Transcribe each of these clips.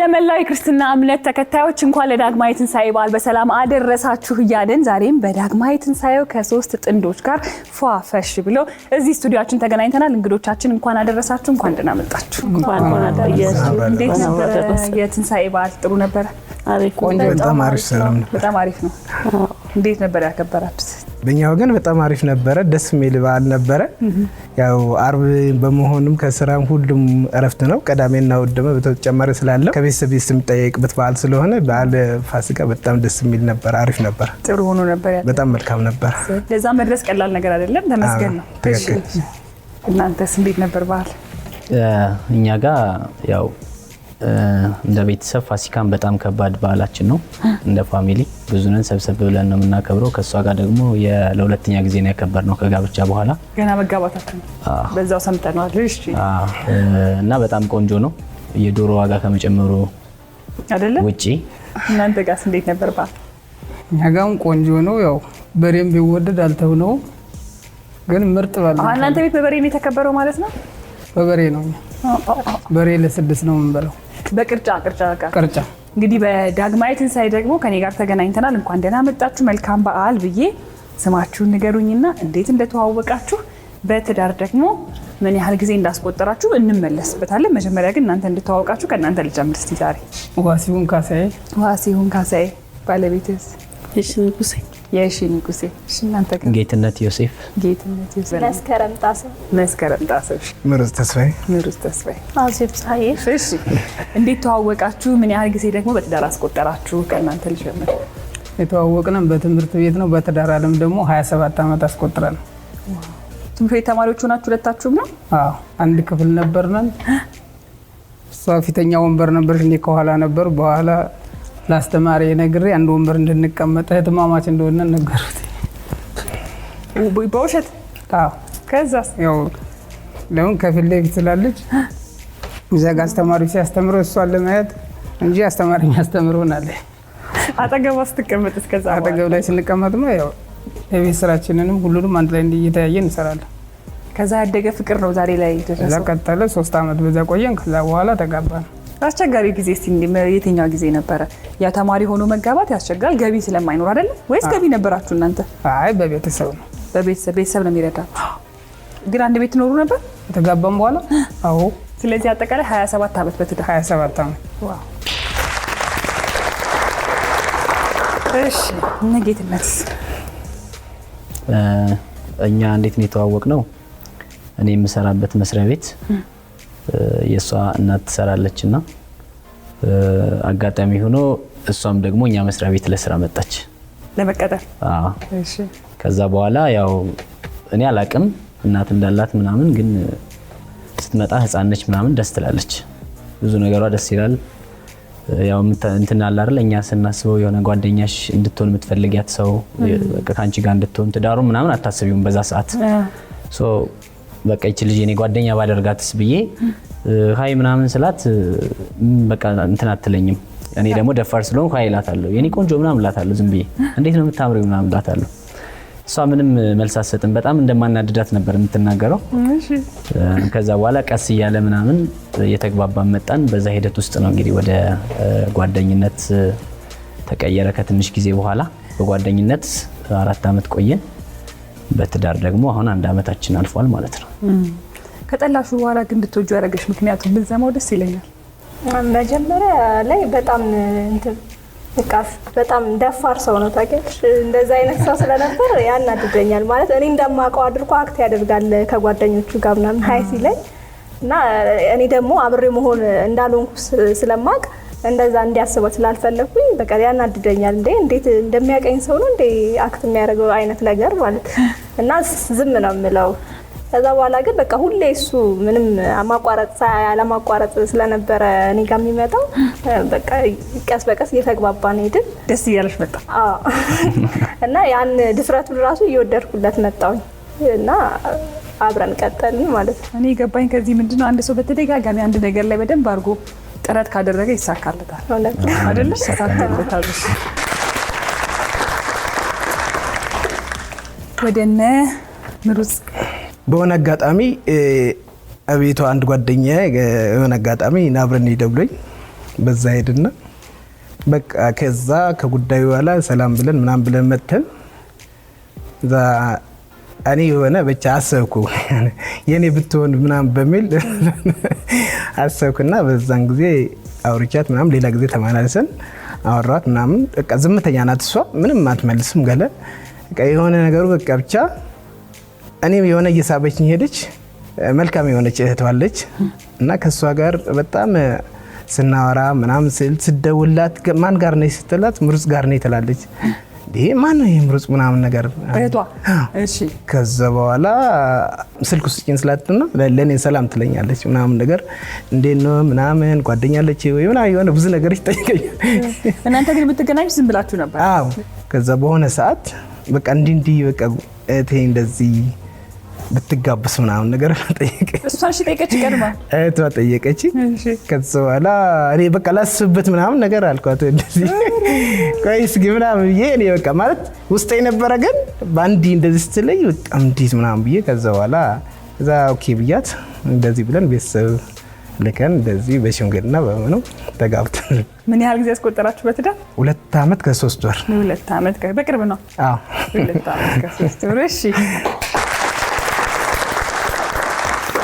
ለመላው ክርስትና እምነት ተከታዮች እንኳን ለዳግማዊ ትንሳኤ በዓል በሰላም አደረሳችሁ እያልን ዛሬም በዳግማዊ ትንሳኤው ከሶስት ጥንዶች ጋር ፏፈሽ ብለው እዚህ ስቱዲዮአችን ተገናኝተናል። እንግዶቻችን እንኳን አደረሳችሁ፣ እንኳን ደህና መጣችሁ። እንኳን አደረሳችሁ። እንዴት ነበር የትንሳኤ በዓል? ጥሩ ነበር? አሪፍ ቆንጆ። በጣም አሪፍ ነው። እንዴት ነበር ያከበራችሁት? በእኛ ወገን በጣም አሪፍ ነበረ። ደስ የሚል በዓል ነበረ። ያው አርብ በመሆኑም ከስራም ሁሉም እረፍት ነው። ቅዳሜና እሑድ ደግሞ በተጨማሪ ስላለው ከቤተሰብ የሚጠየቅበት በዓል ስለሆነ በዓል ፋሲካ በጣም ደስ የሚል ነበር። አሪፍ ነበር። ጥሩ ሆኖ ነበር። በጣም መልካም ነበር። ለዛ መድረስ ቀላል ነገር አይደለም። ተመስገን ነው። እናንተስ እንዴት ነበር በዓል? እኛ ጋር ያው እንደ ቤተሰብ ፋሲካን በጣም ከባድ በዓላችን ነው። እንደ ፋሚሊ ብዙ ነን፣ ሰብሰብ ብለን ነው የምናከብረው። ከሷ ጋር ደግሞ ለሁለተኛ ጊዜ ነው ያከበርነው ከጋብቻ በኋላ። ገና መጋባታችን በዛው ሰምተናል። እሺ። እና በጣም ቆንጆ ነው የዶሮ ዋጋ ከመጨመሩ አይደለ ውጪ። እናንተ ጋርስ እንዴት ነበር በዓል? እኛ ጋርም ቆንጆ ነው። ያው በሬም ቢወደድ አልተው ነው፣ ግን ምርጥ በዓል። እናንተ ቤት በበሬ ነው የተከበረው ማለት ነው? በበሬ ነው። በሬ ለስድስት ነው የምንበላው። በቅርጫ ቅርጫ። እንግዲህ በዳግማዊ ትንሳኤ ደግሞ ከኔ ጋር ተገናኝተናል። እንኳን ደህና መጣችሁ፣ መልካም በዓል ብዬ ስማችሁን ንገሩኝና እንዴት እንደተዋወቃችሁ በትዳር ደግሞ ምን ያህል ጊዜ እንዳስቆጠራችሁ እንመለስበታለን። መጀመሪያ ግን እናንተ እንድተዋወቃችሁ ከእናንተ ልጀምር እስቲ ዛሬ። ዋሲሁን ካሳዬ። ዋሲሁን ካሳዬ። ባለቤትስ? የሺ ንጉሴ። የሺ ንጉሴ። እሺ። እናንተ ግን? ጌትነት ዮሴፍ። ጌትነት ዮሴፍ። መስከረም ጣሰው። መስከረም ጣሰው። ምሩጽ ተስፋዬ። ምሩጽ ተስፋዬ። አዜብ ፀሐዬ። እሺ። እንዴት ተዋወቃችሁ? ምን ያህል ጊዜ ደግሞ በትዳር አስቆጠራችሁ? ከእናንተ ልጀምር። የተዋወቅነው በትምህርት ቤት ነው። በትዳር ዓለም ደግሞ 27 ዓመት አስቆጥረን። ትምህርት ቤት ተማሪዎች ሆናችሁ ሁለታችሁም ነው? አዎ፣ አንድ ክፍል ነበርነን። እሷ ፊተኛ ወንበር ነበርሽ፣ እኔ ከኋላ ነበር። በኋላ ላስተማሪ ነግሬ አንድ ወንበር እንድንቀመጥ እህትማማች እንደሆነ ነገሩት። በውሸት? አዎ። ከዛስ? ያው ለምን ከፊት ለፊት ስላለች እዛ ጋር አስተማሪው ሲያስተምረው እሷን ለማየት እንጂ አስተማሪ የሚያስተምረውናል። አጠገቧ ስትቀመጥ እስከዛ አጠገብ ላይ ስንቀመጥማ ያው የቤት ስራችንንም ሁሉንም አንድ ላይ እየተያየን እንሰራለን። ከዛ ያደገ ፍቅር ነው ዛሬ ላይ እዛ ደረሰው። ቀጠለ። 3 ዓመት በዛ ቆየን። ከዛ በኋላ ተጋባን። አስቸጋሪ ጊዜ እስቲ የትኛው ጊዜ ነበረ? ያ ተማሪ ሆኖ መጋባት ያስቸግራል፣ ገቢ ስለማይኖር አይደለ? ወይስ ገቢ ነበራችሁ እናንተ? አይ በቤተሰብ ነው። ቤተሰብ ነው የሚረዳችሁ። ግን አንድ ቤት ትኖሩ ነበር ከተጋባን በኋላ? አዎ። ስለዚህ አጠቃላይ 27 ዓመት በትዳር። 27 ዓመት። ዋው። እሺ። እነ ጌትነትስ? እኛ እንዴት ነው የተዋወቅነው? እኔ የምሰራበት መስሪያ ቤት የሷ እናት ትሰራለችና አጋጣሚ ሆኖ እሷም ደግሞ እኛ መስሪያ ቤት ለስራ መጣች ለመቀጠር። አዎ። እሺ። ከዛ በኋላ ያው እኔ አላቅም እናት እንዳላት ምናምን፣ ግን ስትመጣ ህፃን ነች ምናምን፣ ደስ ትላለች። ብዙ ነገሯ ደስ ይላል። ያው እንትን አለ አይደል? እኛ ስናስበው የሆነ ጓደኛሽ እንድትሆን የምትፈልጊያት ሰው በቃ ካንቺ ጋር እንድትሆን ትዳሩ ምናምን አታስቢውም በዛ ሰዓት። ሶ በቃ ይቺ ልጅ እኔ ጓደኛ ባደርጋትስ ብዬ ሃይ ምናምን ስላት በቃ እንትን አትለኝም። እኔ ደግሞ ደፋር ስለሆንኩ ሃይ እላታለሁ። የኔ ቆንጆ ምናምን እላታለሁ። ዝም ብዬ እንዴት ነው የምታምሪው ምናምን እላታለሁ። እሷ ምንም መልስ አትሰጥም። በጣም እንደማናድዳት ነበር የምትናገረው። እሺ። ከዛ በኋላ ቀስ እያለ ምናምን እየተግባባን መጣን። በዛ ሂደት ውስጥ ነው እንግዲህ ወደ ጓደኝነት ተቀየረ። ከትንሽ ጊዜ በኋላ በጓደኝነት 4 ዓመት ቆየን። በትዳር ደግሞ አሁን 1 ዓመታችን አልፏል ማለት ነው። ከጠላሹ በኋላ ግን እንድትወጁ ያደረገሽ ምክንያቱም ብንሰማው ደስ ይለኛል። መጀመሪያ ላይ በጣም ደፋር ሰው ነው ታውቂያለሽ። እንደዛ አይነት ሰው ስለነበር ያናድደኛል። ማለት እኔ እንደማውቀው አድርጎ አክት ያደርጋል ከጓደኞቹ ጋር ምናምን ሀይ ሲለኝ እና እኔ ደግሞ አብሬ መሆን እንዳልሆንኩ ስለማቅ እንደዛ እንዲያስበው ስላልፈለኩኝ በቃ ያናድደኛል። እንዴት እንደሚያቀኝ ሰው ነው እንዴ አክት የሚያደርገው አይነት ነገር ማለት እና ዝም ነው የምለው። ከዛ በኋላ ግን በቃ ሁሌ እሱ ምንም ያለማቋረጥ ስለነበረ እኔ ጋር የሚመጣው በቃ ቀስ በቀስ እየተግባባን ሄድን። ደስ እያለሽ መጣ? አዎ። እና ያን ድፍረቱን ራሱ እየወደድኩለት መጣሁኝ እና አብረን ቀጠልን ማለት ነው። እኔ ገባኝ ከዚህ ምንድነው አንድ ሰው በተደጋጋሚ አንድ ነገር ላይ በደንብ አድርጎ ጥረት ካደረገ ይሳካለታል አይደል? ይሳካለታል። ወደነ ምሩጽ በሆነ አጋጣሚ አቤቷ አንድ ጓደኛ የሆነ አጋጣሚ ናብረን ይደብሎኝ በዛ ሄድና በቃ ከዛ ከጉዳዩ በኋላ ሰላም ብለን ምናምን ብለን መተን እዛ እኔ የሆነ ብቻ አሰብኩ የኔ ብትሆን ምናምን በሚል አሰብኩና በዛን ጊዜ አውርቻት ምናምን ሌላ ጊዜ ተማናልሰን አወራት ምናምን በቃ ዝምተኛ ናት እሷ ምንም አትመልስም ገለ በቃ የሆነ ነገሩ በቃ ብቻ እኔም የሆነ እየሳበችኝ ሄደች። መልካም የሆነች እህት ዋለች እና ከሷ ጋር በጣም ስናወራ ምናምን ስደውላት ማን ጋር ነኝ ስትላት ምሩጽ ጋር ነኝ ትላለች። ይሄ ማን ነው ምሩጽ ምናምን ነገር እህቷ እሺ። ከዛ በኋላ ስልክ ስጭኝ ስላትና ለኔ ሰላም ትለኛለች ምናምን ነገር እንዴት ነው ምናምን ጓደኛለች ወይ ምናምን የሆነ ብዙ ነገር ይጠይቀኛል። እናንተ ግን የምትገናኙ ዝም ብላችሁ ነበር? አዎ። ከዛ በሆነ ሰዓት በቃ እንዲህ በቃ እህቴ እንደዚህ ብትጋብስ ምናምን ነገር ጠየቀ። እሷ እሺ ጠየቀች ቀድማ እህቷ ጠየቀች። ከዛ በኋላ እኔ በቃ ላስብበት ምናምን ነገር አልኳት እንደዚህ ቆይ እስኪ ምናምን ብዬ እኔ በቃ ማለት ውስጤ ነበረ ግን ባንዲ እንደዚህ ስትለኝ በጣም እንዴት ምናምን ብዬ ከዛ በኋላ እዛ ኦኬ ብያት እንደዚህ ብለን ቤተሰብ ልከን እንደዚህ በሽምግልና በምነው ተጋብተን። ምን ያህል ጊዜ ያስቆጠራችሁ በትዳር? 2 ዓመት ከ3 ወር። 2 ዓመት በቅርብ ነው? አዎ 2 ዓመት ከ3 ወር። እሺ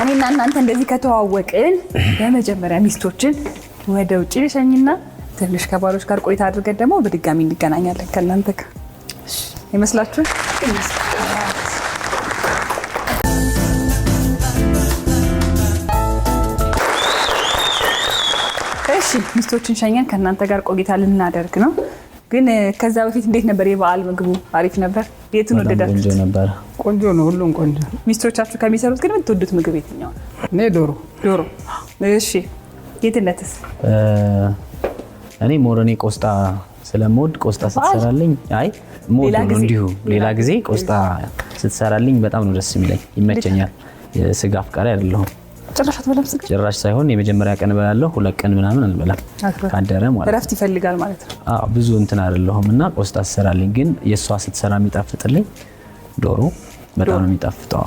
እኔና እናንተ እንደዚህ ከተዋወቅን በመጀመሪያ ሚስቶችን ወደ ውጭ ልሸኝና ትንሽ ከባሎች ጋር ቆይታ አድርገን ደግሞ በድጋሚ እንገናኛለን ከእናንተ ጋር ይመስላችሁ? እሺ ሚስቶችን ሸኘን ከእናንተ ጋር ቆይታ ልናደርግ ነው። ግን ከዛ በፊት እንዴት ነበር የበዓል ምግቡ? አሪፍ ነበር? የቱን ወደዳችሁት? ቆንጆ ነበር። ቆንጆ ነው፣ ሁሉም ቆንጆ። ሚስቶቻችሁ ከሚሰሩት ግን የምትወዱት ምግብ የትኛው ነው? እኔ ዶሮ። እሺ ጌትነትስ? እኔ ሞረኔ ቆስጣ ስለምወድ ቆስጣ ስትሰራልኝ ሞድ ነው እንዲሁ ሌላ ጊዜ ቆስጣ ስትሰራልኝ በጣም ነው ደስ የሚለኝ፣ ይመቸኛል። የስጋ አፍቃሪ አይደለሁም ጭራሽ አትበላም ስጋ? ጭራሽ ሳይሆን የመጀመሪያ ቀን እበላለሁ፣ 2 ቀን ምናምን አልበላም ካደረ ማለት ነው። እረፍት ይፈልጋል ማለት ነው። አዎ ብዙ እንትን አይደለሁም እና ቆስጣ ስትሰራልኝ ግን የእሷ ስትሰራ የሚጣፍጥልኝ ዶሮ በጣም ነው የሚጣፍጠው።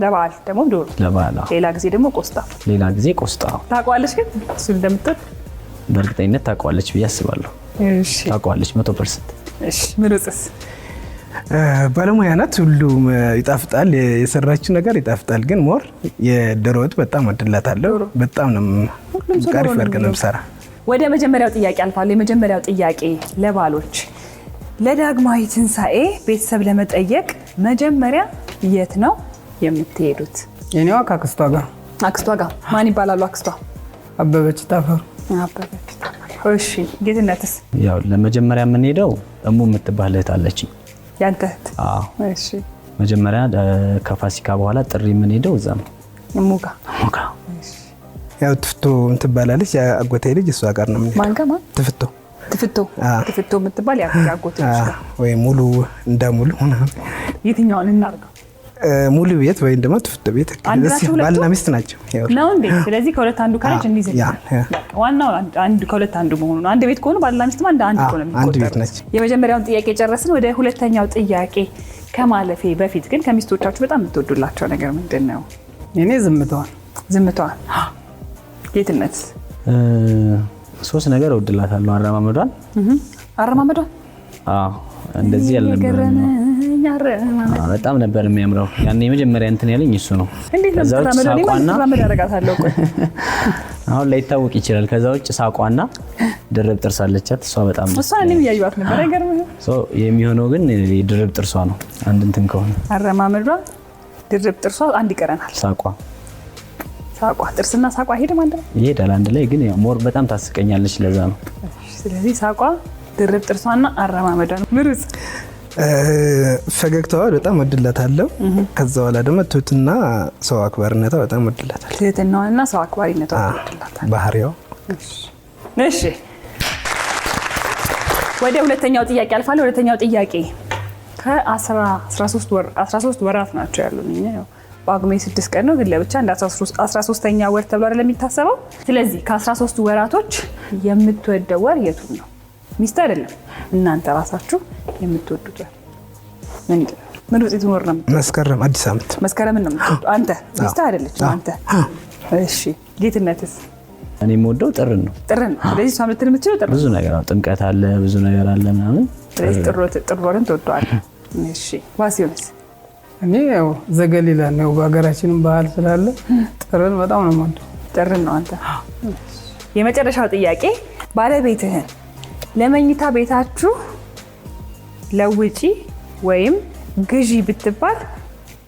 ለበዓል ደግሞ ዶሮ፣ ለበዓል ሌላ ጊዜ ደግሞ ቆስጣ። ሌላ ጊዜ ቆስጣ። ታውቀዋለች ግን እሱ እንደምትወድ? በእርግጠኝነት ታውቀዋለች ብዬ አስባለሁ። እሺ ታውቀዋለች 100%። እሺ ምሩጽስ? ባለሙያ ናት፣ ሁሉም ይጣፍጣል፣ የሰራችው ነገር ይጣፍጣል። ግን ሞር የዶሮ ወጥ በጣም ወድላታለሁ። በጣም ነው አሪፍ አድርገን ነው የምሰራ። ወደ መጀመሪያው ጥያቄ አልፋለሁ። የመጀመሪያው ጥያቄ ለባሎች፣ ለዳግማዊ ትንሣኤ ቤተሰብ ለመጠየቅ መጀመሪያ የት ነው የምትሄዱት? የኔዋ ከአክስቷ ጋር። አክስቷ ጋር ማን ይባላሉ? አክስቷ አበበች ታፈሩ። አበበች ታፈሩ። እሺ ጌትነትስ? ያው ለመጀመሪያ የምንሄደው እሙ የምትባል እህት አለችኝ። ያንተ እህት? አዎ። እሺ መጀመሪያ ከፋሲካ በኋላ ጥሪ የምንሄደው እዛ ነው እሙጋ። ያው ትፍቶ ትባላለች፣ አጎቴ ልጅ እሷ ጋር ነው የምንሄደው። ማን ጋር? ማን? ትፍቶ ትፍቶ የምትባል ያጎቴ ልጅ ጋር ወይ ሙሉ እንዳሙሉ ምናምን። የትኛውን እናድርገው? ሙሉ ቤት ወይም ደግሞ ትፍቶ ቤት ባልና ሚስት ናቸው ነው እንዴ? ስለዚህ ከሁለት አንዱ ካለች እንዲህ ዋናው አንድ ከሁለት አንዱ መሆኑ ነው። አንድ ቤት ከሆኑ ባልና ሚስት አንድ ሆነ አንድ ቤት ናቸው። የመጀመሪያውን ጥያቄ ጨረስን። ወደ ሁለተኛው ጥያቄ ከማለፌ በፊት ግን ከሚስቶቻችሁ በጣም የምትወዱላቸው ነገር ምንድን ነው? እኔ ዝምታዋን። ዝምታዋን። ጌትነት? 3 ነገር እወድላታለሁ። አረማመዷን። አረማመዷን? አዎ እንደዚህ ያልነበረ በጣም ነበር የሚያምረው። ያን የመጀመሪያ እንትን ያለኝ እሱ ነው። እንዴት ነው ተራመድ ያደርጋታለሁ እኮ አሁን ላይ ይታወቅ ይችላል። ከዛ ውጭ ሳቋና ድርብ ጥርስ አለቻት። እሷ በጣም እሷ እኔም እያዩዋት ነበር። አይገርምም? የሚሆነው ግን ድርብ ጥርሷ ነው። አንድ እንትን ከሆነ አረማመዷ፣ ድርብ ጥርሷ አንድ ይቀረናል። ሳቋ ጥርስና ሳቋ ሄደም አንድ ላይ ይሄዳል አንድ ላይ ግን ያው ሞር በጣም ታስቀኛለች። ለዛ ነው። ስለዚህ ሳቋ፣ ድርብ ጥርሷና አረማመዷ ነው። ምሩጽ? ፈገግታዋ በጣም ወድላታለሁ። ከዛ በኋላ ደግሞ ትህትና ሰው አክባሪነቷ በጣም ወድላታለሁ። ትህትናዋና ሰው አክባሪነቷ ወድላታለሁ። ባህሪዋ። እሺ ወደ ሁለተኛው ጥያቄ አልፋለሁ። ሁለተኛው ጥያቄ ከ13 ወራት ናቸው ያሉን። ጳጉሜ 6 ቀን ነው ግን ለብቻ እንደ 13ኛ ወር ተብሎ አይደለም የሚታሰበው። ስለዚህ ከ13 ወራቶች የምትወደው ወር የቱን ነው? ሚስት አይደለም እናንተ ራሳችሁ የምትወዱት ወር ምንድን ነው? ምን ውጤት ወር ነው? መስከረም፣ አዲስ ዓመት። መስከረምን ነው የምትወዱ አንተ? ሚስት አይደለች አንተ? እሺ ጌትነትስ? እኔ የምወደው ጥርን ነው። ጥርን ነው። ስለዚህ እሷ ልትል የምትችለው ጥርን ብዙ ነገር አለ፣ ጥምቀት አለ፣ ብዙ ነገር አለ ምናምን። ስለዚህ ጥር ወርን ትወደዋለህ። እሺ ዋሲዮንስ? እኔ ያው ዘገሊላ ነው በሀገራችንም ባህል ስላለ ጥርን በጣም ነው የምወደው። ጥርን ነው አንተ። የመጨረሻው ጥያቄ ባለቤትህን ለመኝታ ቤታችሁ ለውጪ ወይም ግዢ ብትባል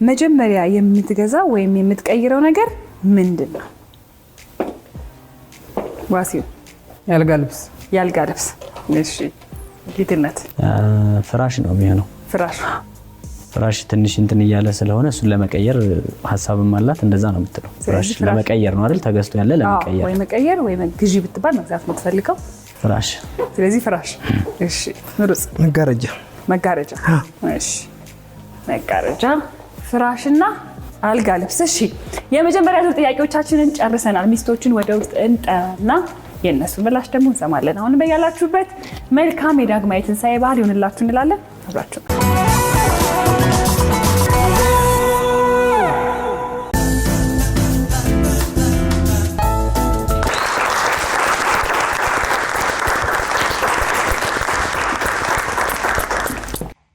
መጀመሪያ የምትገዛው ወይም የምትቀይረው ነገር ምንድን ነው? ዋሲው? ያልጋ ልብስ። ያልጋ ልብስ። እሺ ጌትነት? ፍራሽ ነው የሚሆነው። ፍራሽ ትንሽ እንትን እያለ ስለሆነ እሱን ለመቀየር ሀሳብም አላት። እንደዛ ነው የምትለው። ፍራሽ ለመቀየር ነው አይደል? ተገዝቶ ያለ ለመቀየር ወይ መቀየር ወይ ግዢ ብትባል መግዛት የምትፈልገው ፍራሽ። ስለዚህ ፍራሽ። እሺ ምሩጽ? መጋረጃ። እሺ መጋረጃ፣ ፍራሽና አልጋ ልብስ። እሺ የመጀመሪያ ዙር ጥያቄዎቻችንን ጨርሰናል። ሚስቶችን ወደ ውስጥ እንጠራና የእነሱ ምላሽ ደግሞ እንሰማለን። አሁን በያላችሁበት መልካም የዳግማዊ ትንሣኤ በዓል ይሆንላችሁ እንላለን። አብራችሁ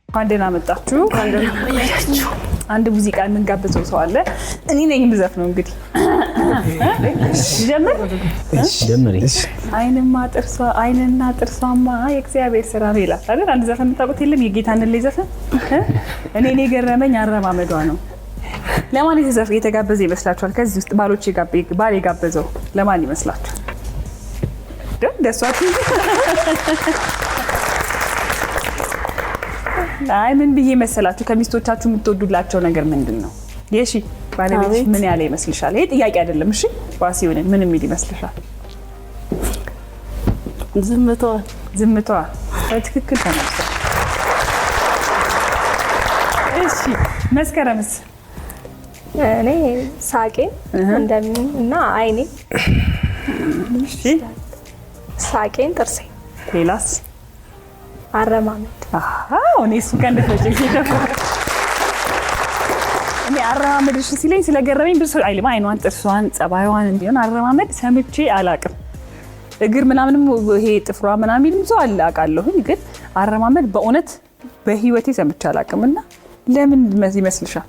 አንዴና መጣችሁ። አንድ ሙዚቃ የምንጋብዘው ሰው አለ። እኔ ነኝ ምዘፍ ነው እንግዲህ ጀምሪ። አይንና ጥርሷማ የእግዚአብሔር ስራ ነው ይላል አይደል? አንድ ዘፈን የምታውቁት የለም? የጌታን ላይ ዘፈን እኔ የገረመኝ አረማመዷ ነው። ለማን የተጋበዘ ይመስላችኋል? ከዚህ ውስጥ ባል የጋበዘው ለማን ይመስላችኋል? ደሷት አይ ምን ብዬ መሰላችሁ? ከሚስቶቻችሁ የምትወዱላቸው ነገር ምንድን ነው? የሺ ባለቤትሽ ምን ያለ ይመስልሻል? ይሄ ጥያቄ አይደለም። እሺ ዋሲውን ምን የሚል ይመስልሻል? ዝምታዋ በትክክል ተነስቷል። እሺ መስከረምስ? እኔ ሳቄን እና አይኔ። እሺ ሳቄን፣ ጥርሴ። ሌላስ? አረማመድ። እኔ እሱ ጋር እንደፈለግሽ እኔ አረማመድሽ ሲለኝ ስለገረመኝ ብዙ አይልማ። አይኗን፣ ጥርሷን፣ ጸባይዋን እንዲሆን አረማመድ ሰምቼ አላቅም። እግር ምናምንም ይሄ ጥፍሯ ምናምን ብዙ አላቃለሁ፣ ግን አረማመድ በእውነት በህይወቴ ሰምቼ አላቅም። እና ለምን ይመስልሻል?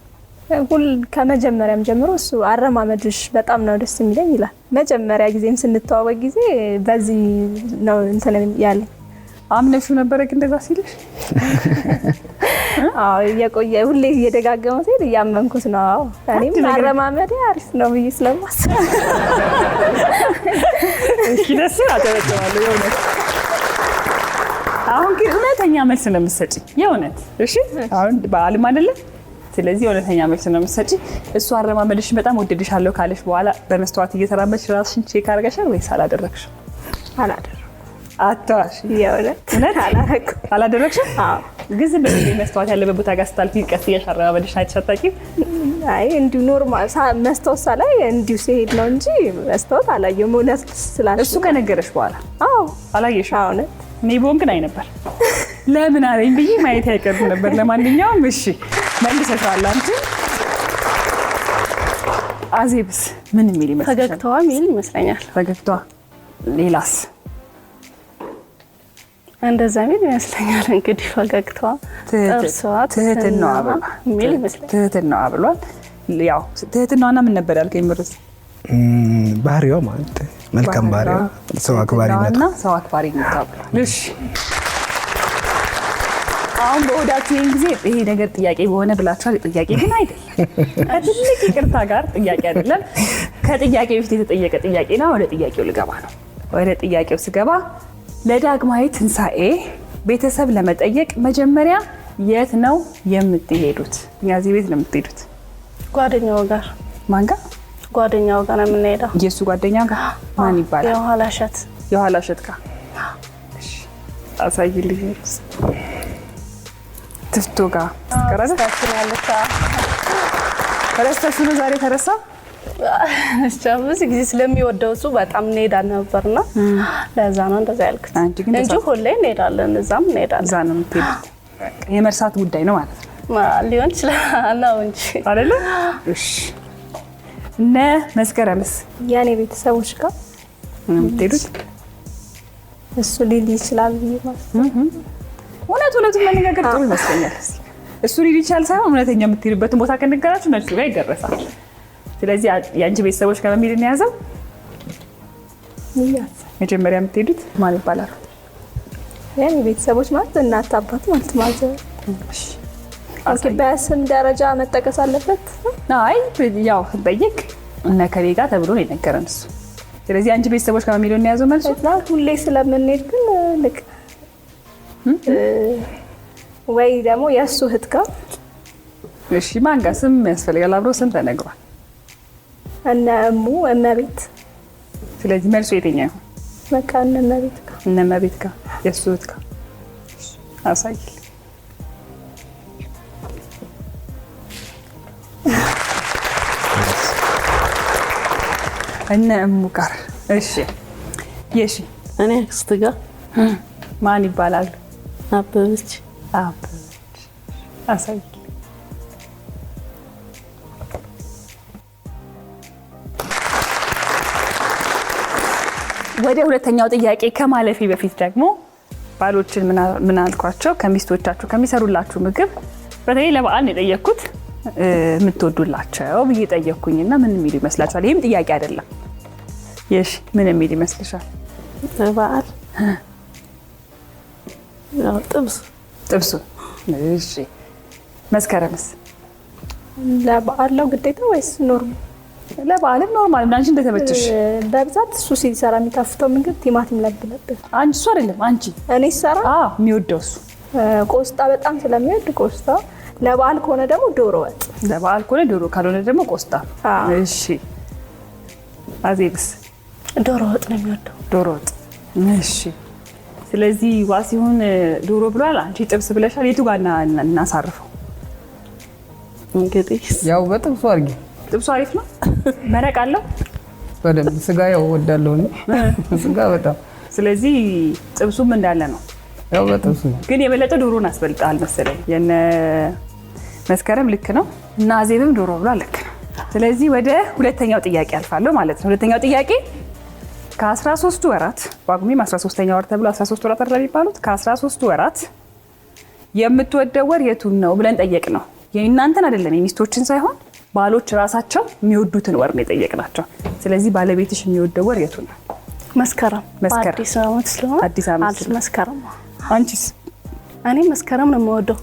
ከመጀመሪያም ጀምሮ እሱ አረማመድሽ በጣም ነው ደስ የሚለኝ ይላል። መጀመሪያ ጊዜም ስንተዋወቅ ጊዜ በዚህ ነው እንትን ያለኝ። አምነሽው ነበረ ግን እንደዛ ሲልሽ? አዎ የቆየ ሁሌ እየደጋገመው ሲል እያመንኩት ነው። እኔም አረማመዴ አሪፍ ነው ብዬ ስለማስብ እሺ ደስ አተበተዋለሁ የእውነት። አሁን ግን እውነተኛ መልስ ነው የምትሰጪኝ የእውነት። እሺ አሁን በዓልም አይደለም፣ ስለዚህ እውነተኛ መልስ ነው የምትሰጪኝ። እሱ አረማመድሽን በጣም ወደድሻለሁ ካለሽ በኋላ በመስተዋት እየተራመድሽ ራስሽን ቼክ አድርገሻል ወይስ አላደረግሽም? አላደረኩም። አታሽ የእውነት አላደረግሽም? አዎ። ግን ዝም ብለሽ መስተዋት ያለበት ቦታ ጋር ስታልፊ ቀስ እያልሽ አረማመድሽ አይተሽ አታውቂም? አይ እንዲሁ ኖርማል መስተዋት ላይ እንዲሁ ሲሄድ ነው እንጂ መስተዋት አላየሁም። እውነት ስላልሽ እሱ ከነገረሽ በኋላ? አዎ። አላየሽም? አዎ እውነት። እኔ ብሆን ግን አይ ነበር። ለምን አለኝ ብዬ ማየት አይቀርም ነበር። ለማንኛውም እሺ መልሰሻል አንቺ። አዜብስ ምን የሚል ይመስልሻል? ፈገግታዋ የሚል ይመስለኛል። ፈገግታዋ። ሌላስ? እንደዛ የሚል ይመስለኛል። እንግዲህ ፈገግታዋ፣ ጥርሷ፣ ትህትናዋ የሚል ይመስለኛል። ትህትናዋ ብሏል። ያው ትህትናዋና ምን ነበር ያልከኝ? ምርስ ባህሪዋ ማለት መልካም ባህሪዋ፣ ሰው አክባሪነቷ። ሰው አክባሪነቷ ብሏል። እሺ አሁን በወዳችሁ ይሄን ጊዜ ይሄ ነገር ጥያቄ በሆነ ብላችኋል። ጥያቄ ግን አይደለም። ከትልቅ ይቅርታ ጋር ጥያቄ አይደለም። ከጥያቄ በፊት የተጠየቀ ጥያቄ ነው። ወደ ጥያቄው ልገባ ነው። ወደ ጥያቄው ስገባ ለዳግማዊ ትንሣኤ ቤተሰብ ለመጠየቅ መጀመሪያ የት ነው የምትሄዱት? እዚህ ቤት ነው የምትሄዱት? ጓደኛው ጋር። ማን ጋር? ጓደኛው ጋር ነው የምንሄደው። የእሱ ጓደኛ ጋር? ማን ይባላል? የኋላ እሸት። የኋላ እሸት ጋር። እሺ አሳይልኝ። ትፍቶ ጋር ትቀራለች። ረስተሽ ነው ዛሬ ተረሳ? ብዙ ጊዜ ስለሚወደው እሱ በጣም እንሄዳለን ነበርና ለዛ ነው እንደዛ ያልኩት እንጂ ሁሌ እንሄዳለን። እዛም እንሄዳለን። እዛ ነው የምትሄዱት? የመርሳት ጉዳይ ነው ማለት ነው። ሊሆን ይችላል ነው እንጂ አይደለ? እሺ እነ መስከረምስ? የኔ ቤተሰቦች ጋር የምትሄዱት? እሱ ሊል ይችላል ብዬ ማለት ነው። እውነቱን መነጋገር ጥሩ ይመስለኛል። እሱ ሊል ይችላል ሳይሆን እውነተኛ የምትሄዱበትን ቦታ ከነገራችሁ እነሱ ጋር ይደረሳል። ስለዚህ የአንቺ ቤተሰቦች ጋር በሚል ነው የያዘው። መጀመሪያ የምትሄዱት ማን ይባላል? የኔ ቤተሰቦች ማለት እናት አባት ማለት ነው። ኦኬ፣ በስም ደረጃ መጠቀስ አለበት? አይ ያው ጠይቅ እነ ከሌ ጋር ተብሎ ነው የነገረን እሱ። ስለዚህ አንቺ ቤተሰቦች ጋር በሚል ነው የያዘው መልሱ። ሁሌ ስለምንሄድ ግን ልክ ወይ ደግሞ የእሱ እህት ጋር። እሺ፣ ማን ጋር ስም ያስፈልጋል? አብሮ ስም ተነግሯል። እነ እሙ እመቤት። ስለዚህ መልሱ የትኛው ይሆን? በቃ እነ እመቤት ጋር። እነ እመቤት ጋር የእሱ እህት ጋር አሳይል። እነ እሙ ጋር። እሺ፣ የሺ እኔ አክስት ጋር። ማን ይባላሉ? አበበች። አበበች አሳይል። ወደ ሁለተኛው ጥያቄ ከማለፌ በፊት ደግሞ ባሎችን ምን አልኳቸው? ከሚስቶቻችሁ ከሚሰሩላችሁ ምግብ በተለይ ለበዓል ነው የጠየቅኩት የምትወዱላቸው ብዬ ጠየቅኩኝና ምን የሚሉ ይመስላችኋል? ይህም ጥያቄ አይደለም። የሺ ምን የሚል ይመስልሻል? በበዓል ያው ጥብሱ። እሺ፣ መስከረምስ? ለበዓል ነው ግዴታ ወይስ ኖርማል? ለበዓልም ኖርማል ነው። አንቺ እንደተመቸሽ። በብዛት እሱ ሲሰራ የሚጣፍጠው ምግብ ቲማቲም ለብለብ። አንቺ እሱ አይደለም አንቺ እኔ ሰራ የሚወደው እሱ ቆስጣ በጣም ስለሚወድ ቆስጣ። ለበዓል ከሆነ ደግሞ ዶሮ ወጥ። ለበዓል ከሆነ ዶሮ፣ ካልሆነ ደግሞ ቆስጣ። እሺ፣ አዜብስ? ዶሮ ወጥ ነው የሚወደው። ዶሮ ወጥ። እሺ፣ ስለዚህ ዋሲሁን ዶሮ ብሏል፣ አንቺ ጥብስ ብለሻል። የቱ ጋር እናሳርፈው? እንግዲህ ያው በጥብሱ አድርጊ። ጥብሱ አሪፍ ነው። መረቅ አለው በደንብ። ስጋ ያው ወዳለሁ ስጋ በጣም። ስለዚህ ጥብሱም እንዳለ ነው። ያው በጥብሱ ግን የበለጠ ዶሮን አስበልጣል መሰለኝ። የነ መስከረም ልክ ነው እና አዜብም ዶሮ ብሏል፣ ልክ ነው። ስለዚህ ወደ ሁለተኛው ጥያቄ አልፋለሁ ማለት ነው። ሁለተኛው ጥያቄ ከ13 ወራት ጳጉሜም 13ኛ ወር ተብሎ 13 ወራት አይደል የሚባሉት? ከ13 ወራት የምትወደው ወር የቱን ነው ብለን ጠየቅ ነው። የእናንተን አይደለም የሚስቶችን ሳይሆን ባሎች ራሳቸው የሚወዱትን ወር ነው የጠየቅናቸው። ስለዚህ ባለቤትሽ የሚወደው ወር የቱን ነው? መስከረም። አዲስ ዓመት ስለሆነ አዲስ ዓመት መስከረም። አንቺስ? እኔ መስከረም ነው የምወደው።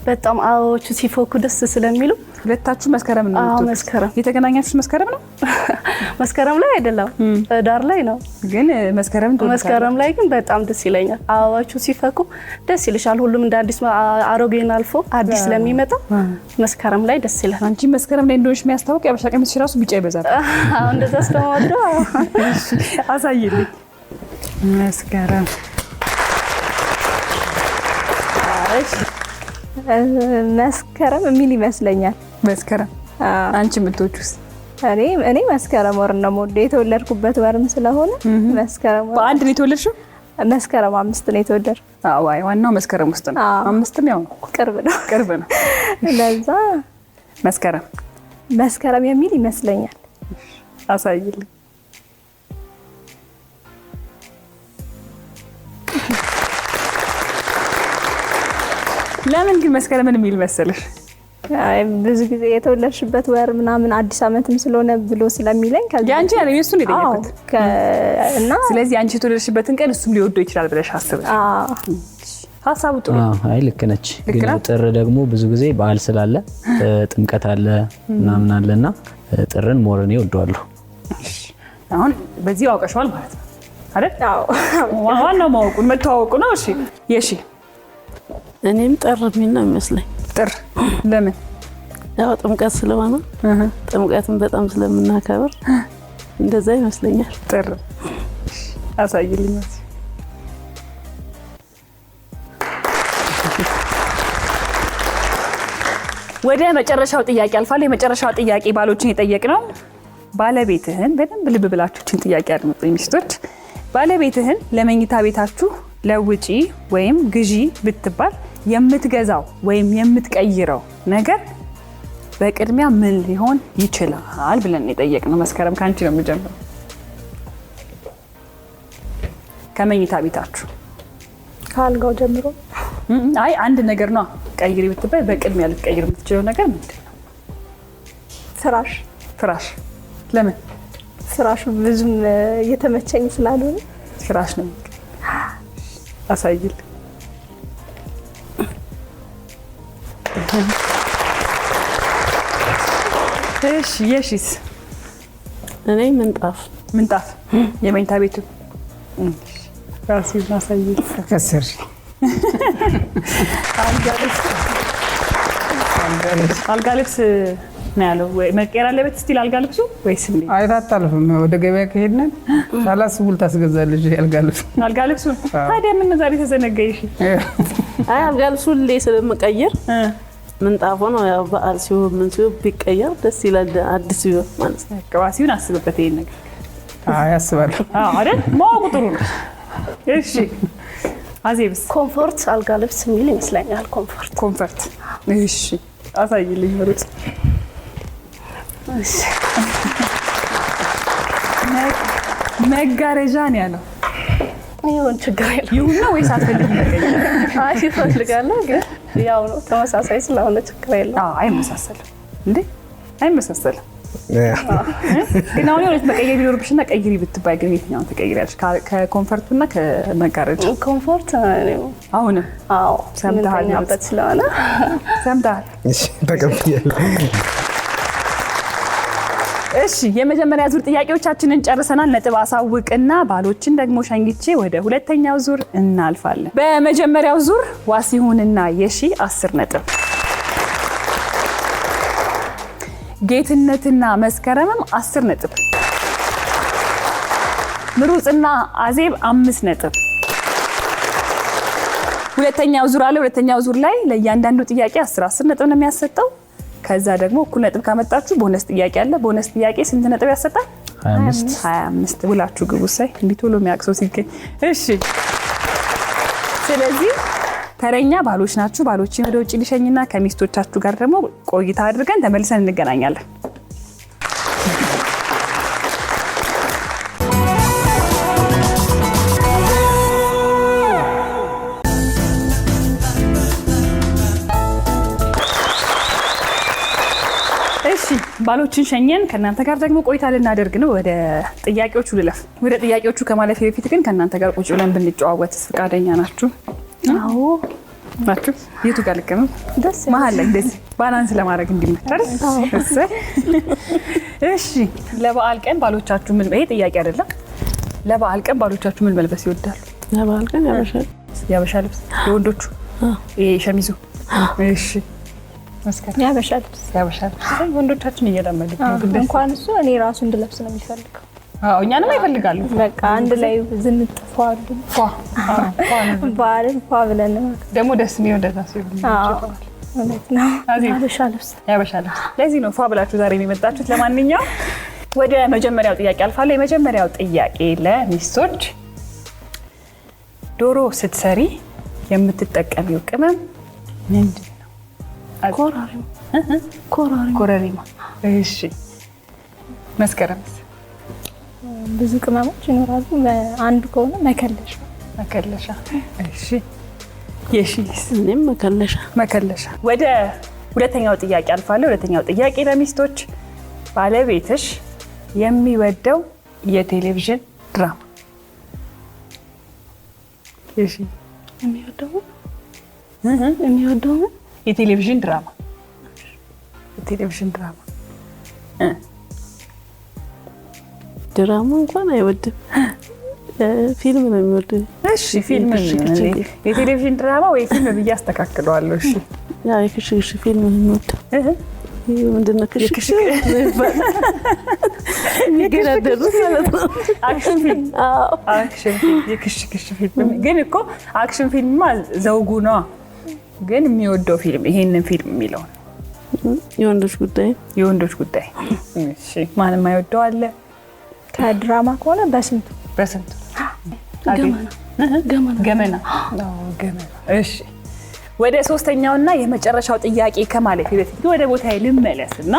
በጣም አበቦቹ ሲፎኩ ደስ ስለሚሉ። ሁለታችሁ መስከረም ነው የምትወዱት? መስከረም። የተገናኛችሁት መስከረም ነው? መስከረም ላይ አይደለም ዳር ላይ ነው። ግን መስከረም ላይ ግን በጣም ደስ ይለኛል። አበባቹ ሲፈኩ ደስ ይልሻል። ሁሉም እንደ አዲስ አሮጌን አልፎ አዲስ ስለሚመጣ መስከረም ላይ ደስ ይላል። አንቺ መስከረም ላይ እንደሆነሽ የሚያስታውቅ የአበሻ ቀሚስሽ ራሱ ቢጫ ይበዛል። እንደዛ ስለማወደው አሳይልኝ። መስከረም መስከረም የሚል ይመስለኛል። መስከረም። አንቺ የምትወጂውስ? እኔ መስከረም ወር ነው የምወደው። የተወለድኩበት ወርም ስለሆነ መስከረም ወር። በአንድ ነው የተወለድሽው? መስከረም 5 ነው የተወለድኩት። አይ ዋናው መስከረም ውስጥ ነው። 5ም ያው ቅርብ ነው። ለዛ መስከረም የሚል ይመስለኛል። አሳይልኝ። ለምን ግን መስከረምን የሚል መሰለሽ? ብዙ ጊዜ የተወለድሽበት ወር ምናምን አዲስ ዓመትም ስለሆነ ብሎ ስለሚለኝ ያንቺ ያለ እሱን የጠየኩት እና ስለዚህ አንቺ የተወለድሽበትን ቀን እሱም ሊወደው ይችላል ብለሽ አስበሽ። ሀሳቡ ጥሩ። አይ ልክ ነች። ግን ጥር ደግሞ ብዙ ጊዜ በዓል ስላለ ጥምቀት አለ ምናምን አለና ጥርን ሞርኔ እወደዋለሁ። አሁን በዚህ አውቀሽዋል ማለት ነው አይደል? ዋናው ማወቁን መተዋወቁ ነው። እሺ የሺ? እኔም ጥር የሚል ነው የሚመስለኝ። ጥር ለምን? ያው ጥምቀት ስለሆነ ጥምቀትን በጣም ስለምናከብር እንደዛ ይመስለኛል። ጥር። አሳይልኝ። ወደ መጨረሻው ጥያቄ አልፋለሁ። የመጨረሻው ጥያቄ ባሎችን የጠየቅነው ባለቤትህን በደንብ ልብ ብላችሁችን ጥያቄ አድምጡ ሚስቶች። ባለቤትህን ለመኝታ ቤታችሁ ለውጪ ወይም ግዢ ብትባል የምትገዛው ወይም የምትቀይረው ነገር በቅድሚያ ምን ሊሆን ይችላል ብለን የጠየቅነው። መስከረም ካንቺ ነው የምጀምረው። ከመኝታ ቤታችሁ? ከአልጋው ጀምሮ አይ አንድ ነገር ነው ቀይሪ ብትባይ በቅድሚያ ልትቀይር የምትችለው ነገር ምንድን ነው? ፍራሽ። ፍራሽ። ለምን? ፍራሹ ብዙም እየተመቸኝ ስላልሆነ ፍራሽ ነው። አሳይል። እሺ የሺስ? እኔ ምንጣፍ። ምንጣፍ የመኝታ ቤቱ? ራስን አሳይል። ከሰርሽ አልጋ ልብስ ነው ያለው። ወይ መቀየር አለበት ስቲል አልጋ ልብሱ ወይስ እንዴ? አይታጣልፍም። ወደ ገበያ ከሄድን ሳላስቡል ታስገዛለች አልጋ ልብስ። አልጋ ልብሱ ታዲያ ምን ዛሬ ተዘነጋይሽ? አይ አልጋ ልብሱ ሁሌ ስለምቀይር ምንጣፉ ነው ያው በዓል ሲሆን ምን ሲሆን ቢቀየር ደስ ይላል። አዲስ ቢሆን ማለት ነው። ቀባሲውን አስብበት ይሄን ነገር። አይ አስባለሁ። አይደል? ማወቁ ጥሩ ነው። እሺ አዜብስ? ኮምፎርት አልጋ ልብስ የሚል ይመስለኛል። ኮምፎርት። እሺ አሳይልኝ ምሩጽ። እሺ መጋረጃ ነው ያለው። ይሁን ችግር የለም። ይሁን ነው ወይስ አትፈልጊም? አይ እፈልጋለሁ ግን ያው ነው ተመሳሳይ ስለሆነ ችግር የለም። አይመሳሰልም እንዴ? አይመሳሰልም። ግን አሁን የሆነ መቀየር ቢኖርብሽና ቀይሪ ብትባይ ግን የትኛውን ትቀይሪያለሽ? ከኮምፎርቱና ከመጋረጃው? ኮምፎርት ነው አሁንም። አዎ ሰምተሃል? ምንተኛበት ስለሆነ ሰምተሃል? እሺ ተቀብያለሁ። እሺ የመጀመሪያ ዙር ጥያቄዎቻችንን ጨርሰናል። ነጥብ አሳውቅና ባሎችን ደግሞ ሸኝቼ ወደ ሁለተኛው ዙር እናልፋለን። በመጀመሪያው ዙር ዋሲሁንና የሺ 10 ነጥብ፣ ጌትነትና መስከረምም 10 ነጥብ፣ ምሩጽና አዜብ 5 ነጥብ። ሁለተኛው ዙር አለ። ሁለተኛው ዙር ላይ ለእያንዳንዱ ጥያቄ 10 ነጥብ ነው የሚያሰጠው። ከዛ ደግሞ እኩል ነጥብ ካመጣችሁ ቦነስ ጥያቄ አለ። ቦነስ ጥያቄ ስንት ነጥብ ያሰጣል? 25 ብላችሁ ግቡ። ሳይ እንዲህ ቶሎ የሚያቅሰው ሲገኝ። እሺ ስለዚህ ተረኛ ባሎች ናችሁ። ባሎችን ወደ ውጭ ልሸኝና ከሚስቶቻችሁ ጋር ደግሞ ቆይታ አድርገን ተመልሰን እንገናኛለን። ባሎችን ሸኘን። ከእናንተ ጋር ደግሞ ቆይታ ልናደርግ ነው። ወደ ጥያቄዎቹ ልለፍ። ወደ ጥያቄዎቹ ከማለፍ በፊት ግን ከእናንተ ጋር ቁጭ ብለን ብንጨዋወትስ ፈቃደኛ ናችሁ? አዎ ናችሁ። የቱ ጋር ልቀመጥ? ደስ መሀል ላይ እንደዚህ ባላንስ ለማድረግ እንዲመቻል። እሺ ለበዓል ቀን ባሎቻችሁ ምን? ይሄ ጥያቄ አይደለም። ለበዓል ቀን ባሎቻችሁ ምን መልበስ ይወዳሉ? ለበዓል ቀን ያበሻ ልብስ። የወንዶቹ ይሄ ሸሚዙ። እሺ መስከረም ያበሻ ልብስ። ወንዶቻችን እየለመዱ እንኳን እሱ እኔ ራሱ እንድለብስ ነው የሚፈልገው። እኛንም አይፈልጋሉ። በቃ አንድ ላይ ዝንጥፏሉ በዓልን ፏ ብለን ደግሞ ደስ የሚለው እንደዛ ሲሆን እውነት ነው። ያበሻ ልብስ። ለዚህ ነው ፏ ብላችሁ ዛሬ የሚመጣችሁት። ለማንኛውም ወደ መጀመሪያው ጥያቄ አልፋለሁ። የመጀመሪያው ጥያቄ ለሚስቶች፣ ዶሮ ስትሰሪ የምትጠቀሚው ቅመም ምንድን ነው? ኮረሪማ። እሺ መስከረምስ? ብዙ ቅመሞች ይኖራሉ። አንዱ ከሆነ መከለሻ። እሺ የሺስ? እኔም መከለሻ። ወደ ሁለተኛው ጥያቄ አልፋለሁ። ሁለተኛው ጥያቄ ለሚስቶች፣ ባለቤትሽ የሚወደው የቴሌቪዥን ድራማ? እሺ የሚወደው የቴሌቪዥን ድራማ ድራማ እንኳን አይወድም። ፊልም ነው የሚወደው። እሺ ፊልም። የቴሌቪዥን ድራማ ወይ ፊልም ብዬ አስተካክለዋለሁ። እሺ ያው የክሽክሽ ፊልም ነው የሚወደው። ምንድን ነው ክሽክሽ? የሚገዳደሩት ማለት ነው። አክሽን ፊልም። የክሽክሽ ፊልም ግን እኮ አክሽን ፊልምማ ዘውጉ ነው። ግን የሚወደው ፊልም ይሄንን ፊልም የሚለው የወንዶች ጉዳይ። እሺ ማንም አይወደው አለ? ከድራማ ከሆነ በስንቱ ገመና። እሺ ወደ ሶስተኛውና የመጨረሻው ጥያቄ ከማለፌ በፊት ወደ ቦታዬ ልመለስና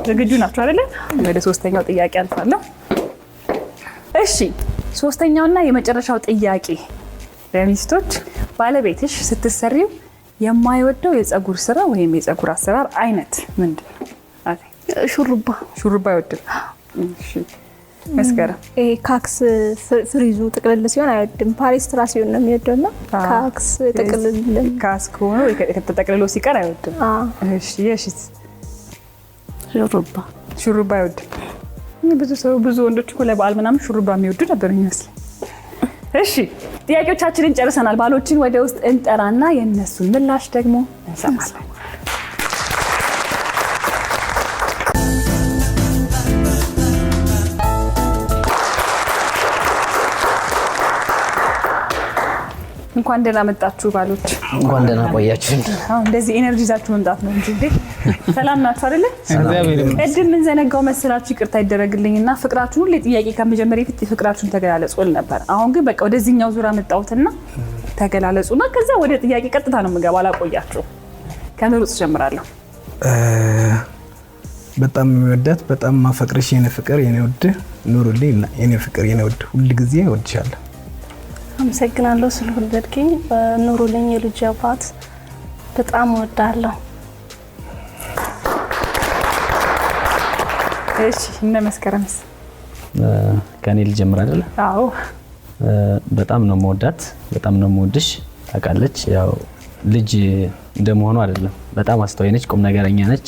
ዝግጁ ናችሁ አይደለ? ወደ ሶስተኛው ጥያቄ አልፋለሁ። እሺ ሶስተኛውና የመጨረሻው ጥያቄ ለሚስቶች ባለቤትሽ ስትሰሪው የማይወደው የፀጉር ስራ ወይም የፀጉር አሰራር አይነት ምንድን ነው? ሹሩባ አይወድም። እሺ መስከረም ካክስ ፍሪዙ ጥቅልል ሲሆን አይወድም። ፓሪስ ትራ ሲሆን ነው የሚወደውና ካክስ ጥቅልል ካክስ ከሆነ ወይ ከተጠቅልሎ ሲቀር አይወድም። እሺ የሺስ ሹሩባ አይወድም። ብዙ ወንዶች እኮ ለበዓል ምናምን ሹሩባ የሚወዱ ነበር የሚመስለኝ። እሺ ጥያቄዎቻችንን ጨርሰናል። ባሎችን ወደ ውስጥ እንጠራና የእነሱን ምላሽ ደግሞ እንሰማለን። እንኳን ደህና መጣችሁ ባሎች። እንኳን ደህና ቆያችሁ። እንደዚህ ኤነርጂ ይዛችሁ መምጣት ነው እንጂ እንዴ። ሰላም ናችሁ አይደለ? ቅድም ምን ዘነጋው መሰላችሁ? ይቅርታ ይደረግልኝና ፍቅራችሁን ሁሌ ጥያቄ ከመጀመሪያ በፊት ፍቅራችሁን ተገላለጹ ነበር። አሁን ግን በቃ ወደዚህኛው ዙራ መጣሁትና ተገላለጹና ከዛ ወደ ጥያቄ ቀጥታ ነው የምገባው። አላቆያችሁ። ከምሩጽ ጀምራለሁ። በጣም የሚወዳት በጣም ማፈቅርሽ የኔ ፍቅር የኔ ውድ ኑሩልኝ። የኔ ፍቅር የኔ ውድ ሁሉ ጊዜ እወድሻለሁ። አመሰግናለሁ ስለወደድከኝ። ኑሩልኝ የልጅ አባት በጣም እወዳለሁ። እሺ እነ መስከረምስ? ከኔ ልጀምር አይደለ? አዎ። በጣም ነው የምወዳት፣ በጣም ነው የምወድሽ። ታውቃለች ያው ልጅ እንደመሆኑ አይደለም በጣም አስተዋይ ነች፣ ቁም ነገረኛ ነች።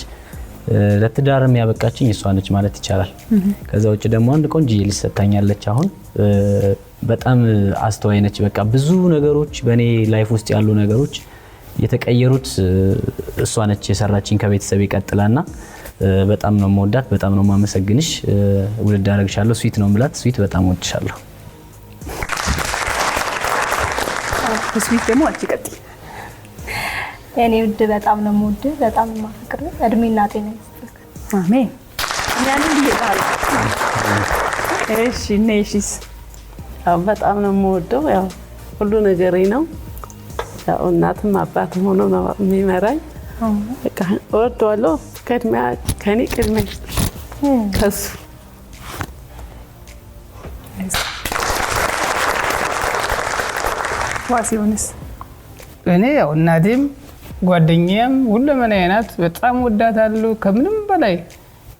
ለትዳርም ያበቃችኝ እሷ ነች ማለት ይቻላል። ከዛ ውጭ ደግሞ አንድ ቆንጆ ልጅ ሰጥታኛለች አሁን። በጣም አስተዋይ ነች። በቃ ብዙ ነገሮች በኔ ላይፍ ውስጥ ያሉ ነገሮች የተቀየሩት እሷ ነች የሰራችኝ ከቤተሰብ ይቀጥላልና በጣም ነው የምወዳት፣ በጣም ነው የማመሰግንሽ። ውድድ አደርግሻለሁ። ስዊት ነው የምላት። ስዊት በጣም እወድሻለሁ። ስዊት ደግሞ አንቺ ቀጥይ። የኔ ውድ በጣም ነው የምወድህ፣ በጣም የማፈቅር። እድሜና ጤና ይስጥልህ። አሜን። ያንን ይላል። እሺ ነሽስ? በጣም ነው የምወደው። ያው ሁሉ ነገሬ ነው። ያው እናትም አባትም ሆኖ ነው የሚመራኝ። በቃ እወደዋለሁ። ከኔ ቅድሚያ ከሱ ዋሲውንስ? እኔ ያው እናቴም ጓደኛዬም ሁለመናዬ ናት። በጣም ወዳታለሁ። ከምንም በላይ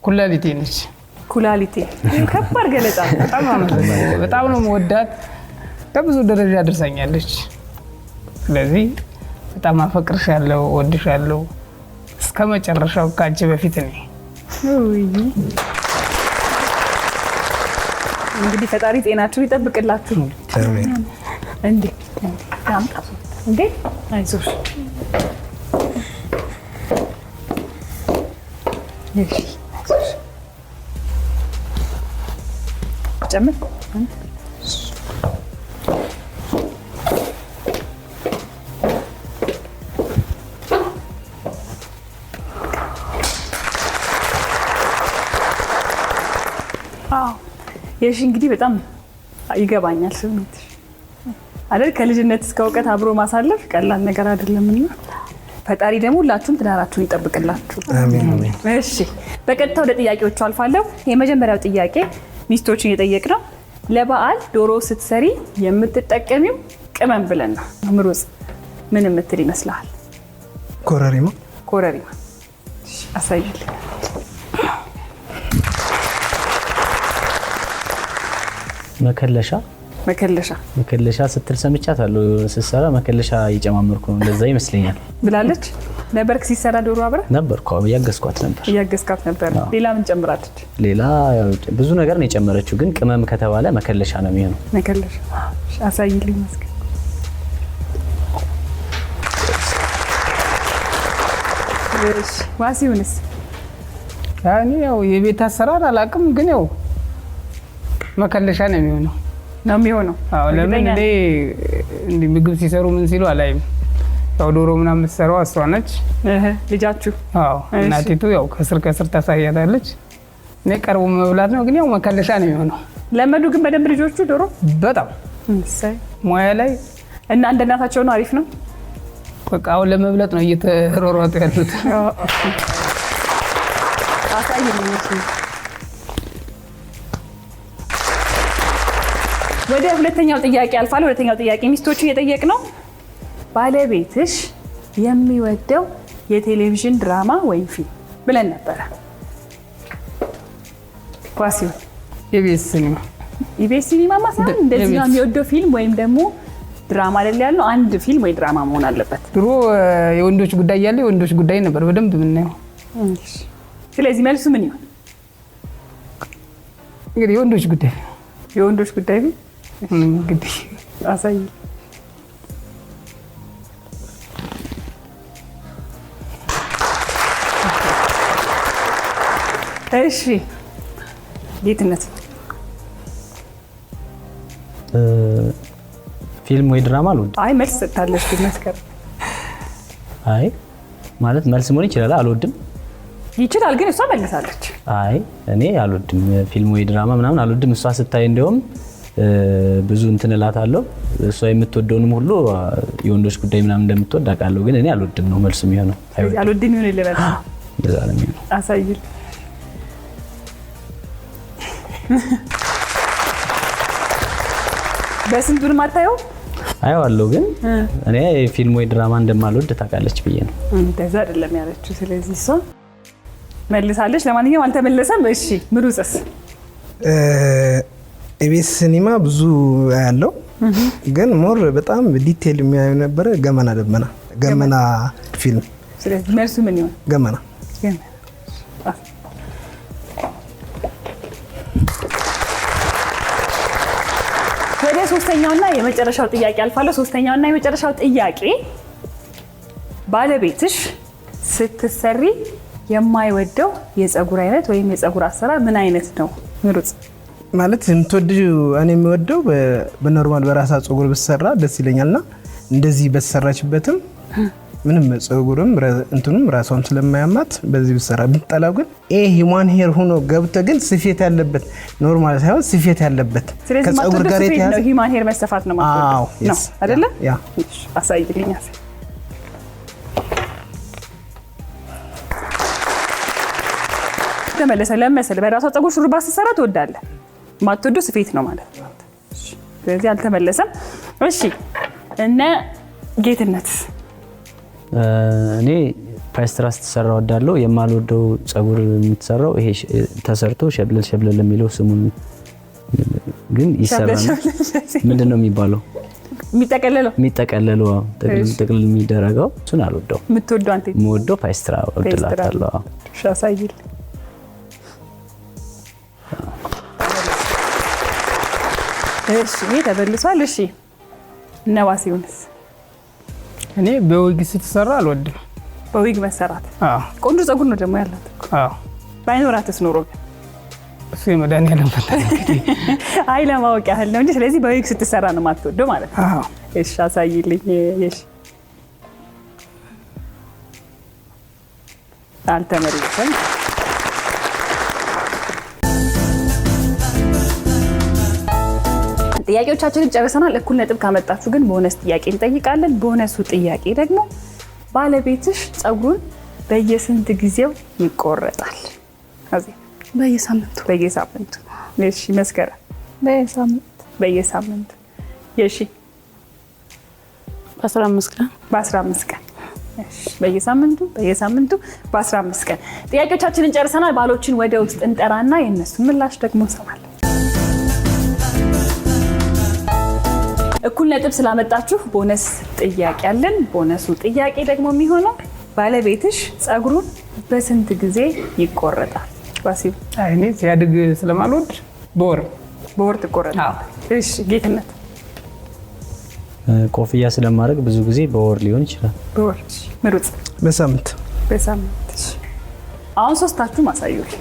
ኩላሊቴ ነች። ኩላሊቴ ከባድ ገለጻ። በጣም ነው የምወዳት። ከብዙ ደረጃ አድርሳኛለች። ስለዚህ በጣም አፈቅርሻለሁ፣ እወድሻለሁ እስከ መጨረሻው ከአንቺ በፊት ነኝ። እንግዲህ ፈጣሪ ጤናችሁን ይጠብቅላችሁ። አሜን። እንዴ እንዴ አይዞሽ። እሺ ጨምር። የሺ እንግዲህ በጣም ይገባኛል ስሜትሽ አይደል? ከልጅነት እስከ እውቀት አብሮ ማሳለፍ ቀላል ነገር አይደለምና ፈጣሪ ደግሞ ሁላችሁም ትዳራችሁን ይጠብቅላችሁ። አሜን። እሺ በቀጥታ ወደ ጥያቄዎቹ አልፋለሁ። የመጀመሪያው ጥያቄ ሚስቶችን የጠየቅነው ለበዓል ዶሮ ስትሰሪ የምትጠቀሚው ቅመም ብለን ነው። ምሩጽ ምን የምትል ይመስልሃል? ኮረሪማ። ኮረሪማ። አሳይልኝ። መከለሻ መከለሻ ስትል ሰምቻታለሁ። ስትሰራ መከለሻ እየጨማመርኩ ነው እንደዛ ይመስለኛል ብላለች። ነበርክ ሲሰራ ዶሮ አብረህ? ነበርኩ። እያገዝኳት ነበር። ሌላ ምን ጨምራለች? ሌላ ብዙ ነገር ነው የጨመረችው፣ ግን ቅመም ከተባለ መከለሻ ነው የሚሆነው። መከለሻ። አሳይልኝ መስክ። እሺ ዋሲውንስ? ያኔ ያው የቤት አሰራር አላውቅም፣ ግን ያው መከለሻ ነው የሚሆነው። አዎ ለምን እንደ ምግብ ሲሰሩ ምን ሲሉ አላይም። ያው ዶሮ ምናምን የምትሰራው እሷ ነች። ልጃችሁ? አዎ እናቲቱ ያው ከስር ታሳያታለች። እኔ ቀርቦ መብላት ነው፣ ግን ያው መከለሻ ነው የሚሆነው። ለመዱ ግን በደንብ ልጆቹ ዶሮ በጣም ሙያ ላይ እና እንደ እናታቸው ነው። አሪፍ ነው። በቃ አሁን ለመብላት ነው እየተሯሯጡ ያሉት። አሳይልኝ። ወደ ሁለተኛው ጥያቄ አልፋለሁ። ሁለተኛው ጥያቄ ሚስቶቹ እየጠየቅ ነው። ባለቤትሽ የሚወደው የቴሌቪዥን ድራማ ወይም ፊልም ብለን ነበረ። ዋሲው ኢቢኤስ ሲኒማ። ኢቢኤስ ሲኒማ ማለት እንደዚህ ነው የሚወደው ፊልም ወይም ደግሞ ድራማ አይደል ያለው? አንድ ፊልም ወይ ድራማ መሆን አለበት። ድሮ የወንዶች ጉዳይ ያለ የወንዶች ጉዳይ ነበር በደንብ የምናየው። ስለዚህ መልሱ ምን ይሆን? እንግዲህ የወንዶች ጉዳይ እንግዲህ አሳይ። እሺ ጌትነት ፊልም ወይ ድራማ አልወድም። አይ መልስ ሰጥታለች ግን መስከረ አይ ማለት መልስ መሆን ይችላል። አልወድም ይችላል ግን እሷ መልሳለች። አይ እኔ አልወድም ፊልም ወይ ድራማ ምናምን አልወድም። እሷ ስታይ እንደውም ብዙ እንትን እላታለሁ። እሷ የምትወደውንም ሁሉ የወንዶች ጉዳይ ምናምን እንደምትወድ አውቃለሁ። ግን እኔ አልወድም ነው መልሱ የሚሆነው። አልወድም ይሁን ልበል። እንደዛ ነው የሚሆነው። አሳይል። በስንት ብር ማታየው? አየዋለሁ ግን እኔ ፊልም ወይ ድራማ እንደማልወድ ታውቃለች ብዬ ነው። እንደዛ አይደለም ያለችው። ስለዚህ እሷ መልሳለች። ለማንኛውም አልተመለሰም። እሺ ምሩጽስ? ኢቢኤስ ሲኒማ ብዙ ያለው ግን ሞር በጣም ዲቴል የሚያዩ ነበረ ገመና ፊልም። ስለዚህ መልሱ ምን ይሆን? ገመና። ወደ ሶስተኛውና የመጨረሻው ጥያቄ አልፋለሁ። ሶስተኛውና የመጨረሻው ጥያቄ ባለቤትሽ ስትሰሪ የማይወደው የፀጉር አይነት ወይም የፀጉር አሰራር ምን አይነት ነው? ምሩጽ ማለት የምትወደው እኔ የሚወደው በኖርማል በራሳ ፀጉር ብትሰራ ደስ ይለኛልና እንደዚህ በተሰራችበትም ምንም ፀጉርም እንትኑም ራሷም ስለማያማት በዚህ ብትሰራ። ብትጠላው ግን ሂውማን ሄር ሆኖ ገብቶ ግን ስፌት ያለበት ኖርማል ሳይሆን ስፌት ያለበት ከፀጉር ጋር የተያዘ ሂውማን ሄር መሰፋት ነው ማለት ነው አይደለ? ያ አሳይልኝ። ተመለሰ ለመሰለ በራሷ ፀጉር ሹሩባ ስትሰራ ትወዳለህ፣ ማትወደው ስፌት ነው ማለት ነው። ስለዚህ አልተመለሰም። እሺ እነ ጌትነት? እኔ ፓስትራ ስትሰራ ወዳለው የማልወደው ፀጉር የምትሰራው ይሄ ተሰርቶ ሸብለል የሚለው ስሙን ግን ይሰራል። ምንድነው የሚባለው? የሚጠቀለለው ጥቅልል የሚደረገው እሱን አልወደው። የምትወደው አንተ? የምወደው ፓስትራ ወድላታለሁ። ሻሳይል እሺ ተበልሷል። እሺ ነዋሲውንስ? እኔ በዊግ ስትሰራ አልወድም። በዊግ መሰራት? አዎ። ቆንጆ ፀጉር ነው ደግሞ ያላት። አዎ። ባይኖራትስ ኖሮ እሱ የመድኃኒዓለም ፈተና እንግዲህ አይ ለማወቅ ያህል ነው እንጂ። ስለዚህ በዊግ ስትሰራ ነው የማትወደው ማለት ነው። አዎ። እሺ አሳይልኝ። እሺ አልተመለሰም። ጥያቄዎቻችንን ጨርሰናል። እኩል ነጥብ ካመጣችሁ ግን ቦነስ ጥያቄ እንጠይቃለን። ቦነሱ ጥያቄ ደግሞ ባለቤትሽ ፀጉሩን በየስንት ጊዜው ይቆረጣል? በየሳምንቱ። እሺ መስከረም? በየሳምንቱ። እሺ በ15 ቀን። በ15 ቀን። እሺ በየሳምንቱ በ15 ቀን። ጥያቄዎቻችንን ጨርሰናል። ባሎችን ወደ ውስጥ እንጠራና የእነሱን ምላሽ ደግሞ እንሰማለን። እኩል ነጥብ ስላመጣችሁ ቦነስ ጥያቄ አለን። ቦነሱ ጥያቄ ደግሞ የሚሆነው ባለቤትሽ ፀጉሩን በስንት ጊዜ ይቆረጣል? ዋሲው? እኔ ሲያድግ ስለማልወድ በወር ትቆረጣል። እሺ ጌትነት? ኮፍያ ስለማድረግ ብዙ ጊዜ በወር ሊሆን ይችላል። በወር። ምሩጽ? በሳምንት። አሁን ሶስታችሁ ማሳዩኝ።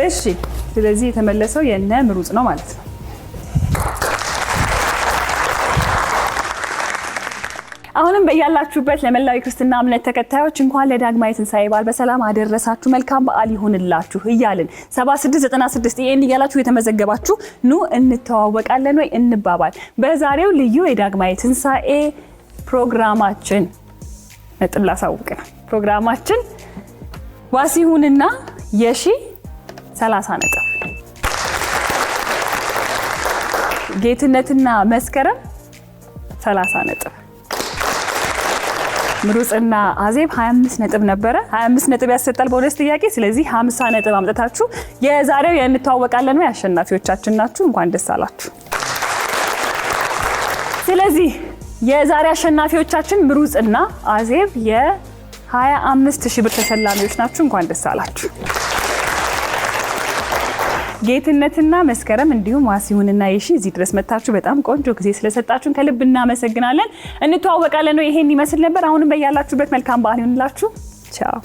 እሺ ስለዚህ የተመለሰው የነ ምሩጽ ነው ማለት ነው። አሁንም በያላችሁበት ለመላው የክርስትና እምነት ተከታዮች እንኳን ለዳግማዊ ትንሣኤ በዓል በሰላም አደረሳችሁ፣ መልካም በዓል ይሁንላችሁ እያልን 7696 ይሄን እያላችሁ የተመዘገባችሁ ኑ እንተዋወቃለን ወይ እንባባል። በዛሬው ልዩ የዳግማዊ ትንሣኤ ፕሮግራማችን ነጥብ ላሳውቅ ነው። ፕሮግራማችን ዋሲሁንና የሺ 30 ነጥብ፣ ጌትነትና መስከረም 30 ነጥብ፣ ምሩጽና አዜብ 25 ነጥብ ነበረ። 25 ነጥብ ያሰጣል በሁለት ጥያቄ። ስለዚህ 50 ነጥብ አምጥታችሁ የዛሬው የእንተዋወቃለን ወይ አሸናፊዎቻችን ናችሁ። እንኳን ደስ አላችሁ። ስለዚህ የዛሬ አሸናፊዎቻችን ምሩጽና አዜብ የ25,000 ብር ተሸላሚዎች ናችሁ። እንኳን ደስ አላችሁ። ጌትነትና መስከረም እንዲሁም ዋሲሁንና የሺ እዚህ ድረስ መጣችሁ በጣም ቆንጆ ጊዜ ስለሰጣችሁን ከልብ እናመሰግናለን። እንተዋወቃለን ነው ይሄን ይመስል ነበር። አሁንም በያላችሁበት መልካም በዓል ይሁንላችሁ። ቻው